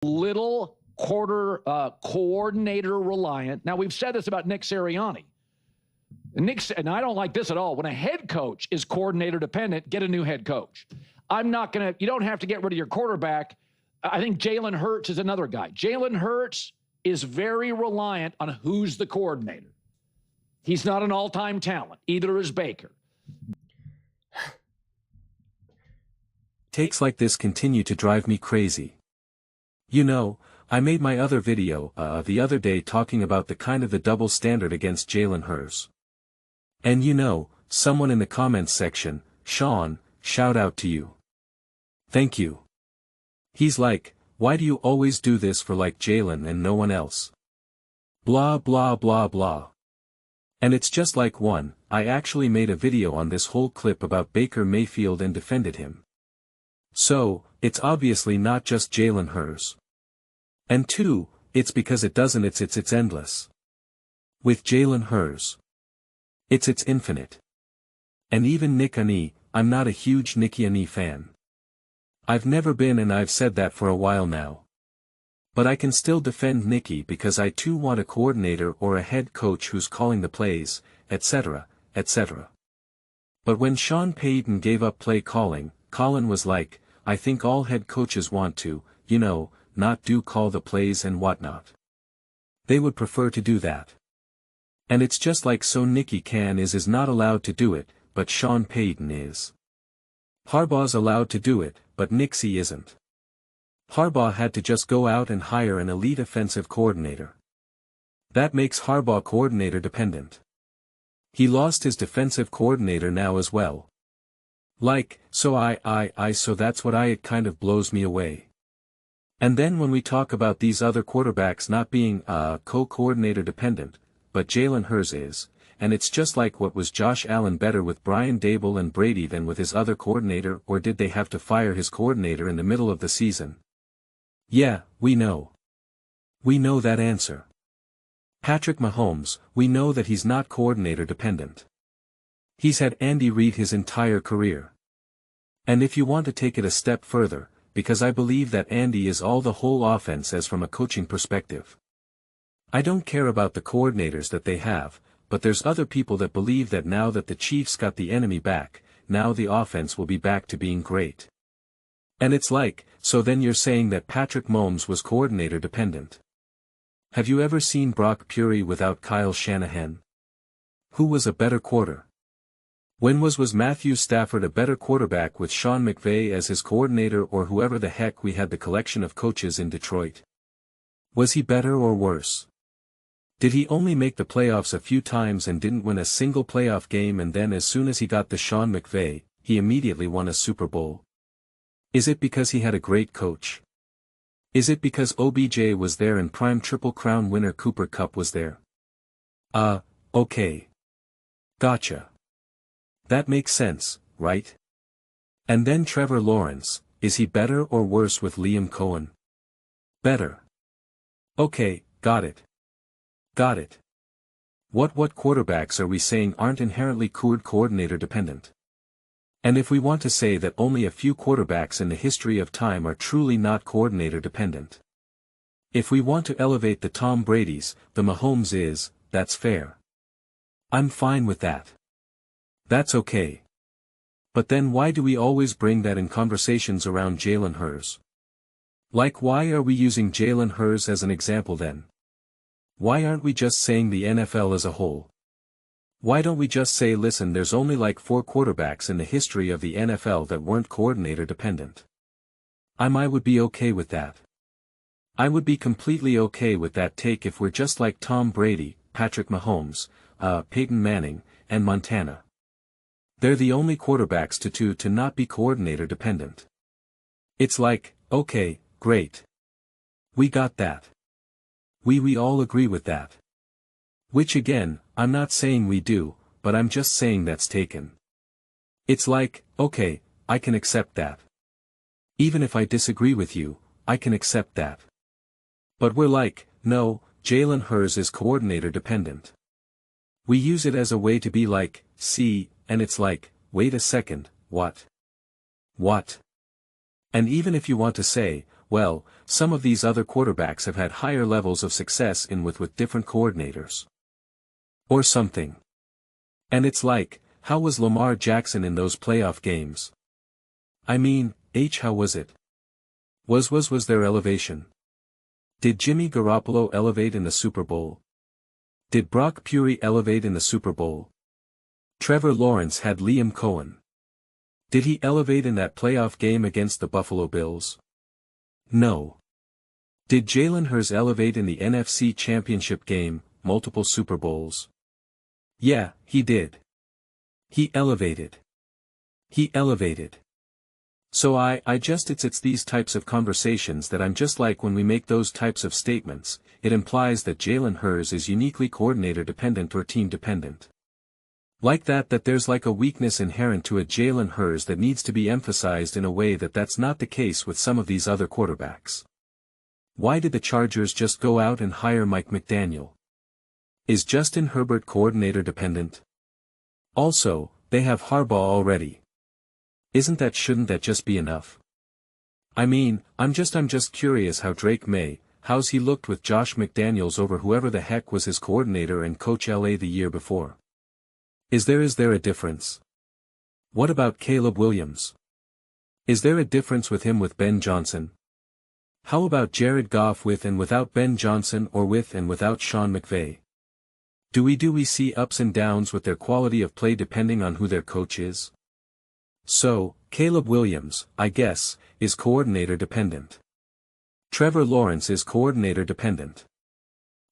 little coordinator reliant. Now, we've said this about Nick Sirianni. And I don't like this at all. When a head coach is coordinator dependent, get a new head coach. You don't have to get rid of your quarterback. I think Jalen Hurts is another guy. Jalen Hurts is very reliant on who's the coordinator. He's not an all-time talent. Either is Baker. Takes like this continue to drive me crazy. You know, I made my other video the other day talking about the double standard against Jalen Hurts. And you know, someone in the comments section, Sean, shout out to you. Thank you. He's like, why do you always do this for like Jalen and no one else? Blah blah blah blah. And it's just like I actually made a video on this whole clip about Baker Mayfield and defended him. So, it's obviously not just Jalen Hurts. And 2, it's because it's endless. With Jalen Hurts, it's infinite. And even Nick Annie, I'm not a huge Nicky Annie fan. I've never been, and I've said that for a while now. But I can still defend Nicky because I too want a coordinator or a head coach who's calling the plays, etc., etc. But when Sean Payton gave up play calling, Colin was like, I think all head coaches want to, not call the plays and whatnot. They would prefer to do that. And it's just like so Nicky is not allowed to do it, but Sean Payton is. Harbaugh's allowed to do it, but Nixie isn't. Harbaugh had to just go out and hire an elite offensive coordinator. That makes Harbaugh coordinator dependent. He lost his defensive coordinator now as well. So that's what it kind of blows me away. And then when we talk about these other quarterbacks not being co-coordinator dependent, but Jalen Hurts is, and it's just like, what was Josh Allen better with Brian Daboll and Brady than with his other coordinator, or did they have to fire his coordinator in the middle of the season? Yeah, we know. We know that answer. Patrick Mahomes, we know that he's not coordinator dependent. He's had Andy Reid his entire career. And if you want to take it a step further, because I believe that Andy is all the whole offense as from a coaching perspective. I don't care about the coordinators that they have, but there's other people that believe that now that the Chiefs got the enemy back, now the offense will be back to being great. And it's like, so then you're saying that Patrick Mahomes was coordinator dependent. Have you ever seen Brock Purdy without Kyle Shanahan? Who was a better quarter? When was Matthew Stafford a better quarterback with Sean McVay as his coordinator, or whoever the heck we had the collection of coaches in Detroit? Was he better or worse? Did he only make the playoffs a few times and didn't win a single playoff game, and then as soon as he got the Sean McVay, he immediately won a Super Bowl? Is it because he had a great coach? Is it because OBJ was there and prime Triple Crown winner Cooper Kupp was there? Okay. Gotcha. That makes sense, right? And then Trevor Lawrence, is he better or worse with Liam Cohen? Better. Okay, got it. Got it. What quarterbacks are we saying aren't inherently coordinator dependent? And if we want to say that only a few quarterbacks in the history of time are truly not coordinator dependent. If we want to elevate the Tom Brady's, the Mahomes that's fair. I'm fine with that. That's okay. But then why do we always bring that in conversations around Jalen Hurts? Like, why are we using Jalen Hurts as an example then? Why aren't we just saying the NFL as a whole? Why don't we just say, listen, there's only like 4 quarterbacks in the history of the NFL that weren't coordinator dependent? I would be okay with that. I would be completely okay with that take if we're just like Tom Brady, Patrick Mahomes, Peyton Manning, and Montana. They're the only quarterbacks to not be coordinator dependent. It's like, okay, great. We got that. We all agree with that. Which again, I'm not saying we do, but I'm just saying that's taken. It's like, okay, I can accept that. Even if I disagree with you, I can accept that. But we're like, no, Jalen Hurts is coordinator dependent. We use it as a way to be like, see, and it's like, wait a second, what? What? And even if you want to say, well, some of these other quarterbacks have had higher levels of success with different coordinators. Or something. And it's like, how was Lamar Jackson in those playoff games? I mean, how was it? Was there elevation? Did Jimmy Garoppolo elevate in the Super Bowl? Did Brock Purdy elevate in the Super Bowl? Trevor Lawrence had Liam Cohen. Did he elevate in that playoff game against the Buffalo Bills? No. Did Jalen Hurts elevate in the NFC Championship game, multiple Super Bowls? Yeah, he did. He elevated. He elevated. So it's these types of conversations that I'm just like when we make those types of statements, it implies that Jalen Hurts is uniquely coordinator dependent or team dependent. Like that there's like a weakness inherent to a Jalen Hurts that needs to be emphasized in a way that's not the case with some of these other quarterbacks. Why did the Chargers just go out and hire Mike McDaniel? Is Justin Herbert coordinator dependent? Also, they have Harbaugh already. Shouldn't that just be enough? I mean, I'm just curious how Drake May, how's he looked with Josh McDaniels over whoever the heck was his coordinator and coach LA the year before. Is there a difference? What about Caleb Williams? Is there a difference with him with Ben Johnson? How about Jared Goff with and without Ben Johnson or with and without Sean McVay? Do we see ups and downs with their quality of play depending on who their coach is? So, Caleb Williams, I guess, is coordinator dependent. Trevor Lawrence is coordinator dependent.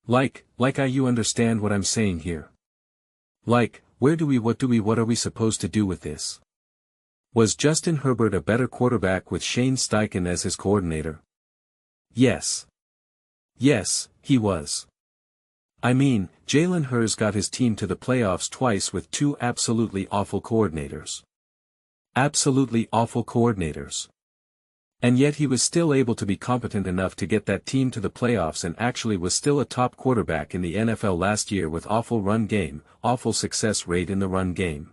You understand what I'm saying here? What are we supposed to do with this? Was Justin Herbert a better quarterback with Shane Steichen as his coordinator? Yes. Yes, he was. I mean, Jalen Hurts got his team to the playoffs twice with two absolutely awful coordinators. Absolutely awful coordinators. And yet he was still able to be competent enough to get that team to the playoffs and actually was still a top quarterback in the NFL last year with awful run game, awful success rate in the run game.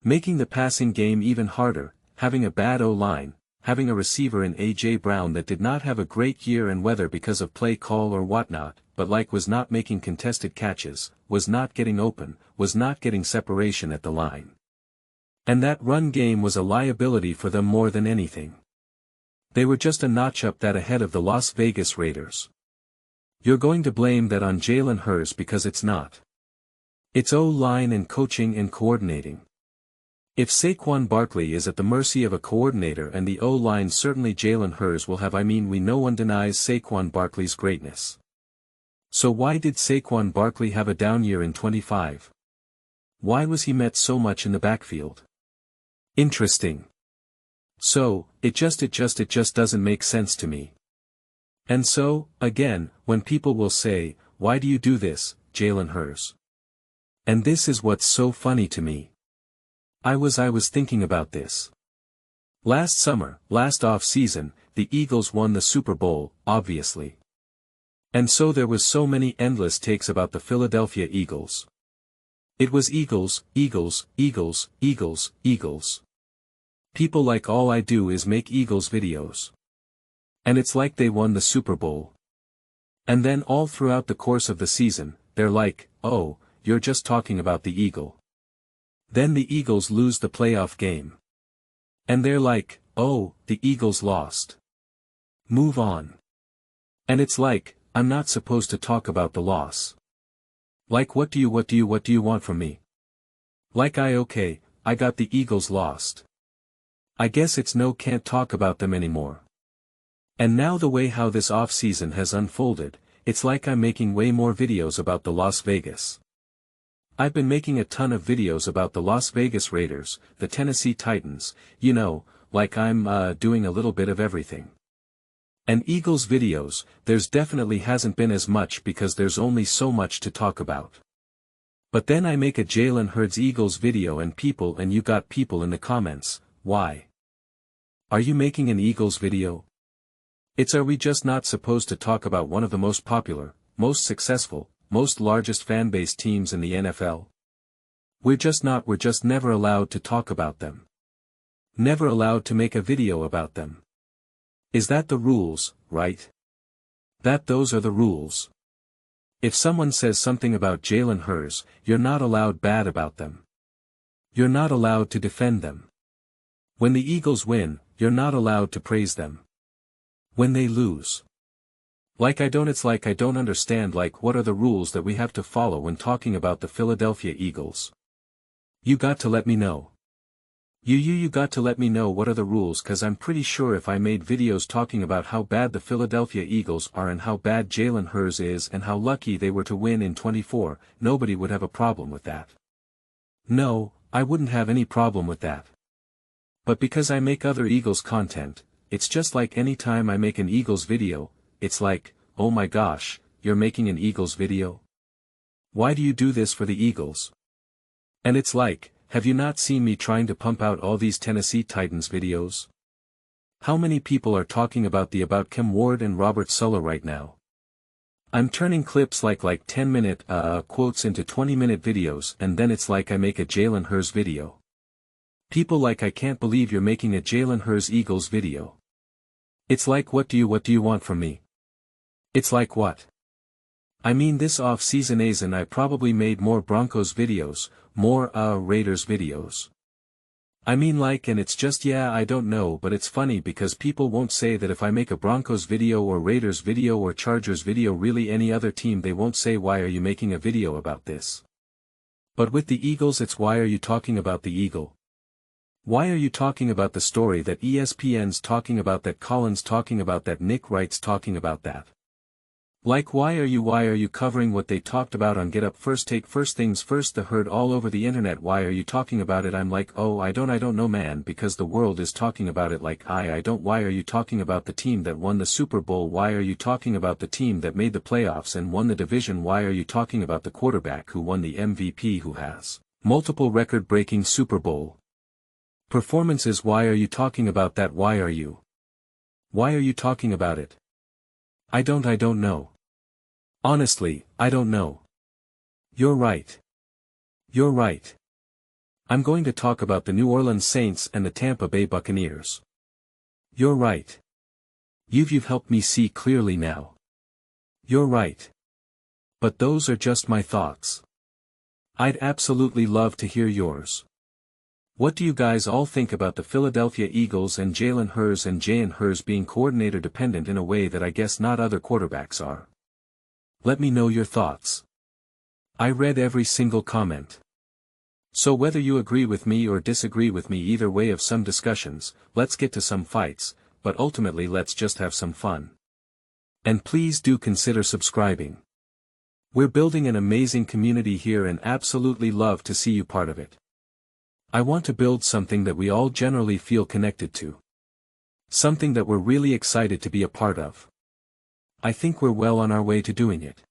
Making the passing game even harder, having a bad O-line, having a receiver in A.J. Brown that did not have a great year and whether because of play call or whatnot, but was not making contested catches, was not getting open, was not getting separation at the line. And that run game was a liability for them more than anything. They were just a notch up that ahead of the Las Vegas Raiders. You're going to blame that on Jalen Hurts because it's not. It's O-line and coaching and coordinating. If Saquon Barkley is at the mercy of a coordinator and the O-line certainly Jalen Hurts will have no one denies Saquon Barkley's greatness. So why did Saquon Barkley have a down year in 25? Why was he met so much in the backfield? Interesting. So, it just doesn't make sense to me. And so, again, when people will say, why do you do this, Jalen Hurts? And this is what's so funny to me. I was thinking about this. Last summer, last off-season, the Eagles won the Super Bowl, obviously. And so there was so many endless takes about the Philadelphia Eagles. It was Eagles, Eagles, Eagles, Eagles, Eagles. People like all I do is make Eagles videos. And it's like they won the Super Bowl. And then all throughout the course of the season, they're like, oh, you're just talking about the Eagle. Then the Eagles lose the playoff game. And they're like, oh, the Eagles lost. Move on. And it's like, I'm not supposed to talk about the loss. Like what do you want from me? Like I got the Eagles lost. I guess it's no can't talk about them anymore. And now the way how this off-season has unfolded, it's like I'm making way more videos about the Las Vegas. I've been making a ton of videos about the Las Vegas Raiders, the Tennessee Titans, like I'm doing a little bit of everything. And Eagles videos, there's definitely hasn't been as much because there's only so much to talk about. But then I make a Jalen Hurts Eagles video and you got people in the comments, why? Are you making an Eagles video? Are we just not supposed to talk about one of the most popular, most successful, most largest fan base teams in the NFL? We're just never allowed to talk about them. Never allowed to make a video about them. Is that the rules, right? Those are the rules. If someone says something about Jalen Hurts, you're not allowed bad about them. You're not allowed to defend them. When the Eagles win, you're not allowed to praise them. When they lose. It's like I don't understand what are the rules that we have to follow when talking about the Philadelphia Eagles. You got to let me know. You got to let me know what are the rules, cause I'm pretty sure if I made videos talking about how bad the Philadelphia Eagles are and how bad Jalen Hurts is and how lucky they were to win in 24, nobody would have a problem with that. No, I wouldn't have any problem with that. But because I make other Eagles content, it's just like any time I make an Eagles video, it's like, oh my gosh, you're making an Eagles video? Why do you do this for the Eagles? And it's like, have you not seen me trying to pump out all these Tennessee Titans videos? How many people are talking about Kim Ward and Robert Saleh right now? I'm turning clips like 10-minute quotes into 20-minute videos, and then it's like I make a Jalen Hurts video. People I can't believe you're making a Jalen Hurts Eagles video. It's like what do you want from me? It's like what? I mean this off-season I probably made more Broncos videos, more Raiders videos. I mean and it's just I don't know, but it's funny because people won't say that if I make a Broncos video or Raiders video or Chargers video, really any other team, they won't say why are you making a video about this. But with the Eagles it's why are you talking about the Eagle? Why are you talking about the story that ESPN's talking about, that Colin's talking about, that Nick Wright's talking about that? Why are you covering what they talked about on Get Up First Take First Things First, the herd all over the internet? Why are you talking about it? I'm like, oh I don't know man, because the world is talking about it. I don't. Why are you talking about the team that won the Super Bowl? Why are you talking about the team that made the playoffs and won the division? Why are you talking about the quarterback who won the MVP, who has multiple record-breaking Super Bowl performances? Why are you talking about that? Why are you talking about it? I don't know. Honestly, I don't know. You're right. You're right. I'm going to talk about the New Orleans Saints and the Tampa Bay Buccaneers. You're right. You've helped me see clearly now. You're right. But those are just my thoughts. I'd absolutely love to hear yours. What do you guys all think about the Philadelphia Eagles and Jalen Hurts being coordinator dependent in a way that I guess not other quarterbacks are? Let me know your thoughts. I read every single comment. So whether you agree with me or disagree with me, either way of some discussions, let's get to some fights, but ultimately let's just have some fun. And please do consider subscribing. We're building an amazing community here and absolutely love to see you part of it. I want to build something that we all generally feel connected to. Something that we're really excited to be a part of. I think we're well on our way to doing it.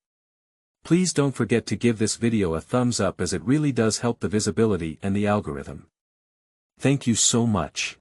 Please don't forget to give this video a thumbs up, as it really does help the visibility and the algorithm. Thank you so much.